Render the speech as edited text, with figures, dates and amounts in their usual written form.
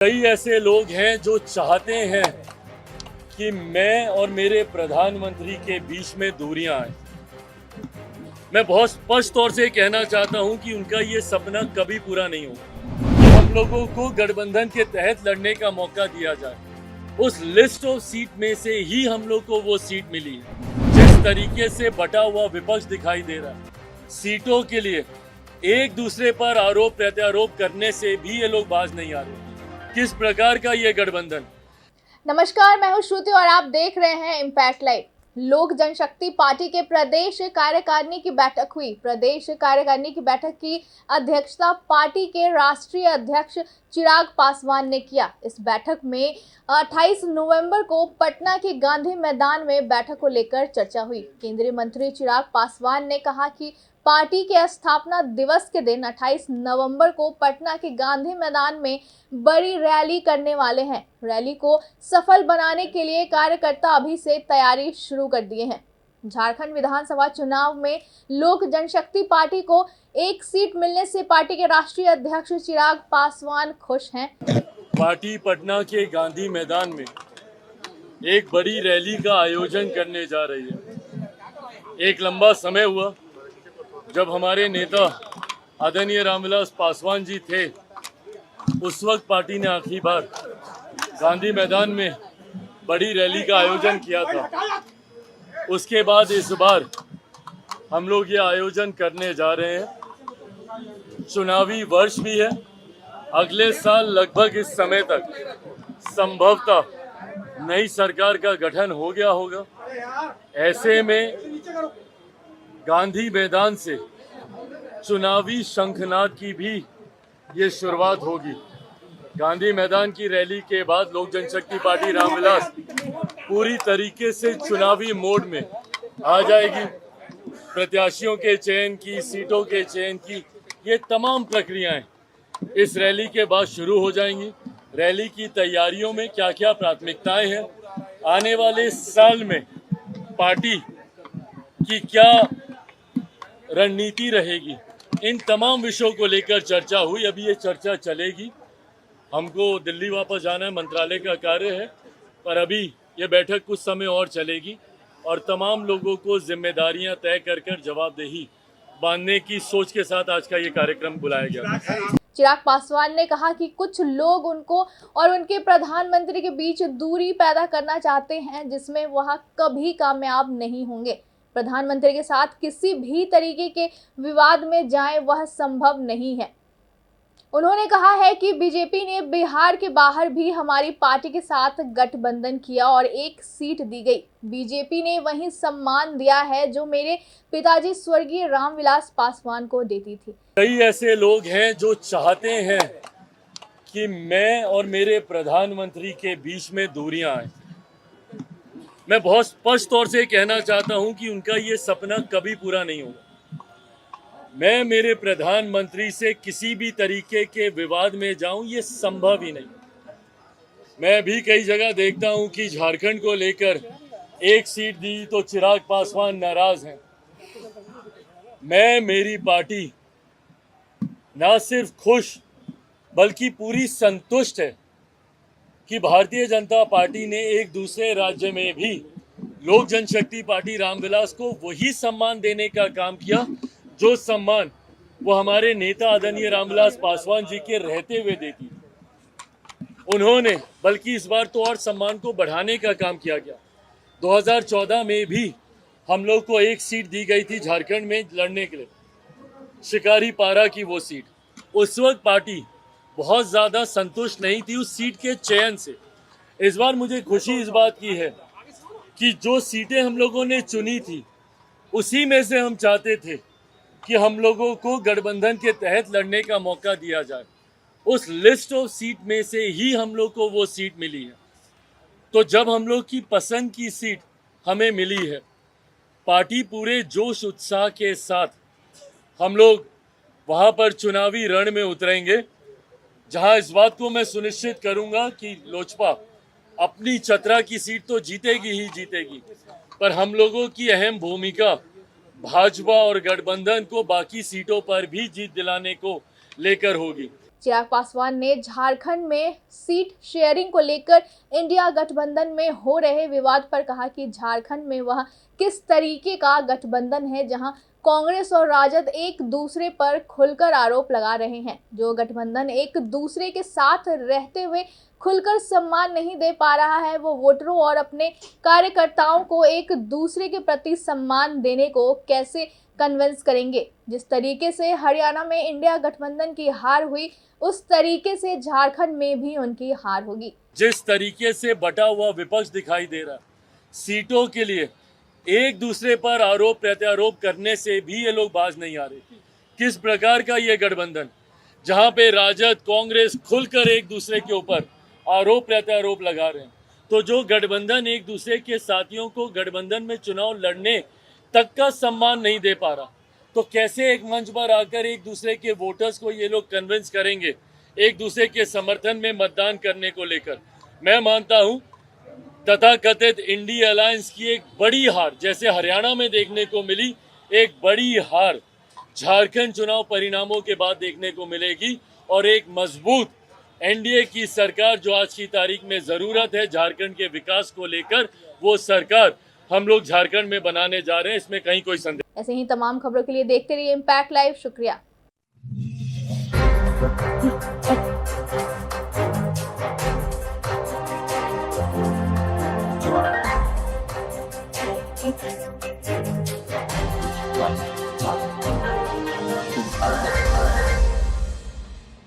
कई ऐसे लोग हैं जो चाहते हैं कि मैं और मेरे प्रधानमंत्री के बीच में दूरियां आए। मैं बहुत स्पष्ट तौर से कहना चाहता हूं कि उनका ये सपना कभी पूरा नहीं होगा। हम लोगों को गठबंधन के तहत लड़ने का मौका दिया जाए। उस लिस्ट ऑफ सीट में से ही हम लोग को वो सीट मिली है। जिस तरीके से बटा हुआ विपक्ष दिखाई दे रहा है, सीटों के लिए एक दूसरे पर आरोप प्रत्यारोप करने से भी ये लोग बाज नहीं आ रहे। किस प्रकार का ये गठबंधन। नमस्कार, मैं हूं श्रुति और आप देख रहे हैं इम्पैक्ट लाइव। लोक जनशक्ति पार्टी के प्रदेश कार्यकारिणी की बैठक हुई। प्रदेश कार्यकारिणी की बैठक की अध्यक्षता पार्टी के राष्ट्रीय अध्यक्ष चिराग पासवान ने किया। इस बैठक में 28 नवंबर को पटना के गांधी मैदान में बैठक को लेकर चर्चा हुई। केंद्रीय मंत्री चिराग पासवान ने कहा कि पार्टी के स्थापना दिवस के दिन 28 नवंबर को पटना के गांधी मैदान में बड़ी रैली करने वाले हैं। रैली को सफल बनाने के लिए कार्यकर्ता अभी से तैयारी शुरू कर दिए हैं। झारखंड विधानसभा चुनाव में लोक जनशक्ति पार्टी को एक सीट मिलने से पार्टी के राष्ट्रीय अध्यक्ष चिराग पासवान खुश हैं। पार्टी पटना के गांधी मैदान में एक बड़ी रैली का आयोजन करने जा रही है। एक लंबा समय हुआ जब हमारे नेता आदरणीय रामविलास पासवान जी थे, उस वक्त पार्टी ने आखिरी बार गांधी मैदान में बड़ी रैली का आयोजन किया था। उसके बाद इस बार हम लोग ये आयोजन करने जा रहे हैं। चुनावी वर्ष भी है। अगले साल लगभग इस समय तक संभवतः नई सरकार का गठन हो गया होगा। ऐसे में गांधी मैदान से चुनावी शंखनाद की भी ये शुरुआत होगी। गांधी मैदान की रैली के बाद लोक जनशक्ति पार्टी रामविलास पूरी तरीके से चुनावी मोड में आ जाएगी। प्रत्याशियों के चयन की, सीटों के चयन की, ये तमाम प्रक्रियाएं इस रैली के बाद शुरू हो जाएंगी। रैली की तैयारियों में क्या क्या प्राथमिकताएं हैं, आने वाले साल में पार्टी की क्या रणनीति रहेगी, इन तमाम विषयों को लेकर चर्चा हुई। अभी ये चर्चा चलेगी। हमको दिल्ली वापस जाना है, मंत्रालय का कार्य है, पर अभी ये बैठक कुछ समय और चलेगी और तमाम लोगों को जिम्मेदारियां तय कर जवाबदेही बांधने की सोच के साथ आज का ये कार्यक्रम बुलाया गया है। चिराग पासवान ने कहा कि कुछ लोग उनको और उनके प्रधानमंत्री के बीच दूरी पैदा करना चाहते हैं, जिसमें वह कभी कामयाब नहीं होंगे। प्रधानमंत्री के साथ किसी भी तरीके के विवाद में जाएं, वह संभव नहीं है। उन्होंने कहा है कि बीजेपी ने बिहार के बाहर भी हमारी पार्टी के साथ गठबंधन किया और एक सीट दी गई। बीजेपी ने वही सम्मान दिया है जो मेरे पिताजी स्वर्गीय रामविलास पासवान को देती थी। कई ऐसे लोग हैं जो चाहते हैं कि मैं और मेरे प्रधानमंत्री के बीच में दूरियां आए। मैं बहुत स्पष्ट तौर से कहना चाहता हूं कि उनका ये सपना कभी पूरा नहीं होगा। मैं मेरे प्रधानमंत्री से किसी भी तरीके के विवाद में जाऊं, ये संभव ही नहीं। मैं भी कई जगह देखता हूं कि झारखंड को लेकर एक सीट दी तो चिराग पासवान नाराज हैं। मेरी पार्टी ना सिर्फ खुश बल्कि पूरी संतुष्ट है कि भारतीय जनता पार्टी ने एक दूसरे राज्य में भी लोक जनशक्ति पार्टी रामविलास को वही सम्मान देने का काम किया जो सम्मान वो हमारे नेता आदरणीय रामविलास पासवान जी के रहते हुए देती थी। उन्होंने बल्कि इस बार तो और सम्मान को बढ़ाने का काम किया गया। 2014 में भी हम लोग को एक सीट दी गई थी झारखंड में लड़ने के लिए, शिकारी पारा की वो सीट। उस वक्त पार्टी बहुत ज़्यादा संतुष्ट नहीं थी उस सीट के चयन से। इस बार मुझे खुशी इस बात की है कि जो सीटें हम लोगों ने चुनी थी उसी में से हम चाहते थे कि हम लोगों को गठबंधन के तहत लड़ने का मौका दिया जाए। उस लिस्ट ऑफ सीट में से ही हम लोग को वो सीट मिली है। तो जब हम लोग की पसंद की सीट हमें मिली है, पार्टी पूरे जोश उत्साह के साथ हम लोग वहाँ पर चुनावी रण में उतरेंगे, जहाँ इस बात को मैं सुनिश्चित करूँगा कि लोजपा अपनी चतरा की सीट तो जीतेगी ही जीतेगी, पर हम लोगों की अहम भूमिका भाजपा और गठबंधन को बाकी सीटों पर भी जीत दिलाने को लेकर होगी। चिराग पासवान ने झारखंड में सीट शेयरिंग को लेकर इंडिया गठबंधन में हो रहे विवाद पर कहा कि झारखंड में वह किस तरीके का गठबंधन है जहां कांग्रेस और राजद एक दूसरे पर खुलकर आरोप लगा रहे हैं। जो गठबंधन एक दूसरे के साथ रहते हुए खुलकर सम्मान नहीं दे पा रहा है, वो वोटरों और अपने कार्यकर्ताओं को एक दूसरे के प्रति सम्मान देने को कैसे कन्विंस करेंगे। जिस तरीके से हरियाणा में इंडिया गठबंधन की हार हुई, उस तरीके से झारखंड में भी उनकी हार होगी। जिस तरीके से बटा हुआ विपक्ष दिखाई दे रहा, सीटों के लिए एक दूसरे पर आरोप प्रत्यारोप करने से भी ये लोग बाज नहीं आ रहे। किस प्रकार का ये गठबंधन, जहां पे राजद कांग्रेस खुलकर एक दूसरे के ऊपर आरोप प्रत्यारोप लगा रहे हैं, तो जो गठबंधन एक दूसरे के साथियों को गठबंधन में चुनाव लड़ने तक का सम्मान नहीं दे पा रहा, तो कैसे एक मंच पर आकर एक दूसरे के वोटर्स को ये लोग कन्विंस करेंगे एक दूसरे के समर्थन में मतदान करने को लेकर। मैं मानता हूं तथाकथित इंडी अलायंस की एक बड़ी हार, जैसे हरियाणा में देखने को मिली, एक बड़ी हार झारखंड चुनाव परिणामों के बाद देखने को मिलेगी। और एक मजबूत एनडीए की सरकार जो आज की तारीख में जरूरत है झारखंड के विकास को लेकर, वो सरकार हम लोग झारखंड में बनाने जा रहे हैं, इसमें कहीं कोई संदेह। ऐसे ही तमाम खबरों के लिए देखते रहिए इम्पैक्ट लाइव। शुक्रिया।